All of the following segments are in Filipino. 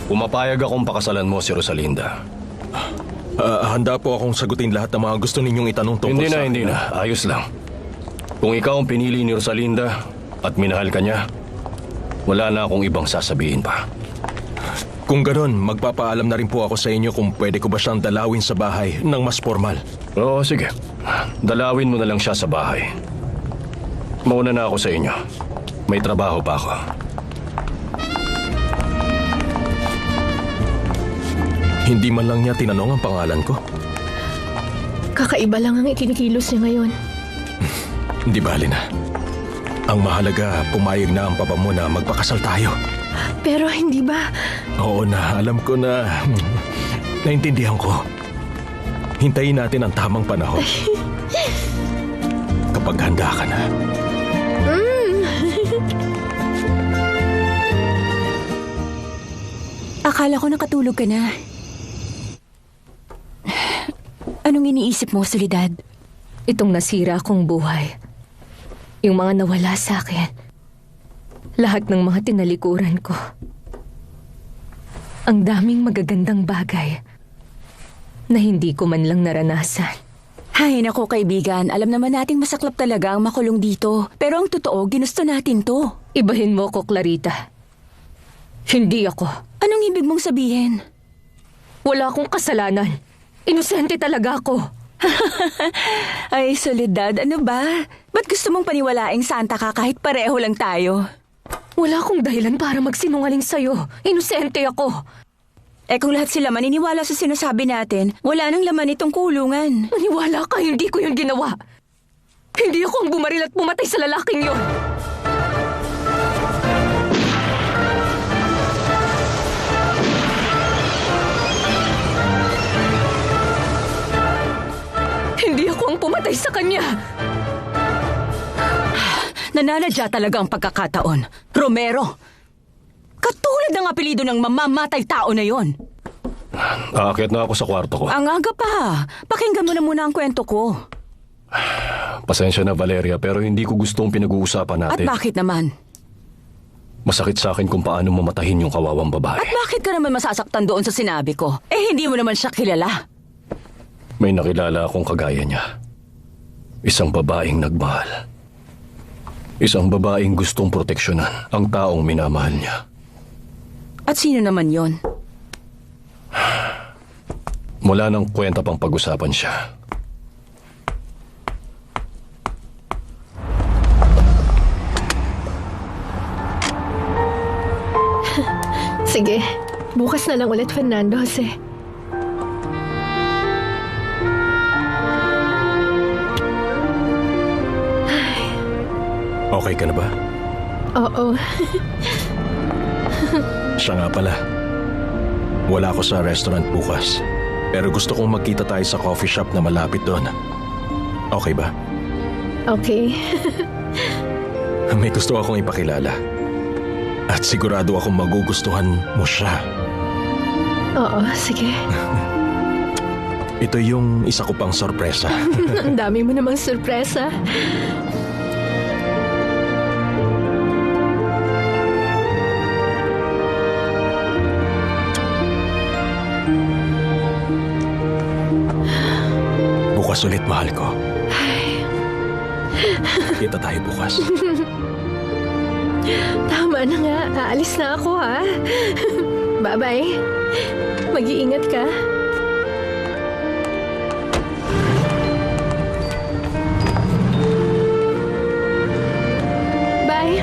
Pumapayag akong pakasalan mo si Rosalinda. Handa po akong sagutin lahat ng mga gusto ninyong itanong tungkol sa... Hindi na. Ayos lang. Kung ikaw ang pinili ni Rosalinda at minahal ka niya, wala na akong ibang sasabihin pa. Kung ganon, magpapaalam na rin po ako sa inyo kung pwede ko ba siyang dalawin sa bahay ng mas formal. Oo, sige. Dalawin mo na lang siya sa bahay. Mauna na ako sa inyo. May trabaho pa ako. Hindi man lang niya tinanong ang pangalan ko. Kakaiba lang ang ikinikilos niya ngayon. Hindi bali na. Ang mahalaga, pumayag na ang papa mo na magpakasal tayo. Pero hindi ba? Oo na, alam ko na. Naintindihan ko. Hintayin natin ang tamang panahon. Kapag handa ka na. Akala ko nakatulog ka na. Anong iniisip mo, Soledad? Itong nasira kong buhay. Yung mga nawala sa akin. Lahat ng mga tinalikuran ko. Ang daming magagandang bagay na hindi ko man lang naranasan. Hay nako kaibigan, alam naman nating masaklap talaga ang makulong dito. Pero ang totoo, ginusto natin to. Ibahin mo ko, Clarita. Hindi ako. Anong ibig mong sabihin? Wala akong kasalanan. Inosente talaga ako. Ay, Soledad, ano ba? Ba't gusto mong paniwalaing santa ka kahit pareho lang tayo? Wala akong dahilan para magsinungaling sa'yo. Inosente ako. Kung lahat sila maniniwala sa sinasabi natin, wala nang laman itong kulungan. Maniwala ka, hindi ko yun ginawa. Hindi ako ang bumaril at pumatay sa lalaking yon. Hindi ako ang pumatay sa kanya. Nananadya talaga ang pagkakataon. Romero! Katulad ng apelido ng mamamatay tao na yon. Aakyat na ako sa kwarto ko. Ang aga pa. Pakinggan mo na muna ang kwento ko. Pasensya na, Valeria, pero hindi ko gustong pinag-uusapan At natin. bakit naman? Masakit sa akin kung paano mamatahin yung kawawang babae. At bakit ka naman masasaktan doon sa sinabi ko? Hindi mo naman siya kilala. May nakilala akong kagaya niya. Isang babaeng nagmahal. Isang babaeng gustong proteksyonan ang taong minamahal niya. At sino naman yon? Mula nang kwenta pang pag-usapan siya. Sige, bukas na lang ulit, Fernando Jose. Okay ka na ba? Oo. Siya nga pala. Wala ako sa restaurant bukas. Pero gusto kong magkita tayo sa coffee shop na malapit doon. Okay ba? Okay. May gusto akong ipakilala. At sigurado akong magugustuhan mo siya. Oo, sige. Ito yung isa ko pang sorpresa. Ang dami mo namang sorpresa. Bukas ulit, mahal ko. Kita tayo bukas. Tama na nga. Aalis na ako, ha? Bye-bye. Mag-iingat ka. Bye.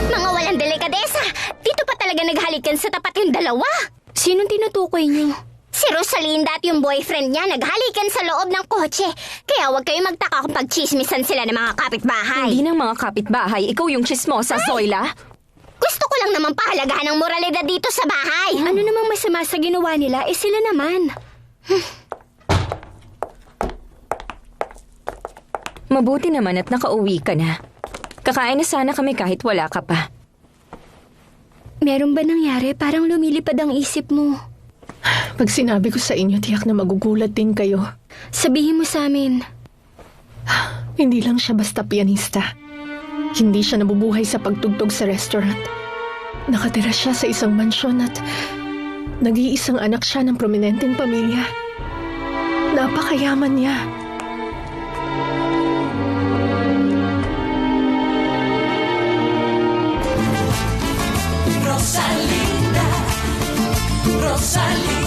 Mga walang delikadesa! Dito pa talaga naghalikan sa tapat yung dalawa. Sinong tinutukoy niyo? Si Rosalinda at yung boyfriend niya naghalikan sa loob ng kotse. Kaya huwag kayo magtaka kung pagchismisan sila ng mga kapitbahay. Hindi ng mga kapitbahay. Ikaw yung chismosa, Zoila. Gusto ko lang naman pahalagahan ng moralidad dito sa bahay. Ano namang masama sa ginawa nila, sila naman. Mabuti naman at nakauwi ka na. Kakain na sana kami kahit wala ka pa. Meron ba nangyari? Parang lumilipad ang isip mo. Pag sinabi ko sa inyo, tiyak na magugulat din kayo. Sabihin mo sa amin. Hindi lang siya basta pianista. Hindi siya nabubuhay sa pagtugtog sa restaurant. Nakatira siya sa isang mansyon at nag-iisang anak siya ng prominenteng pamilya. Napakayaman niya. Rosalinda, Rosalinda.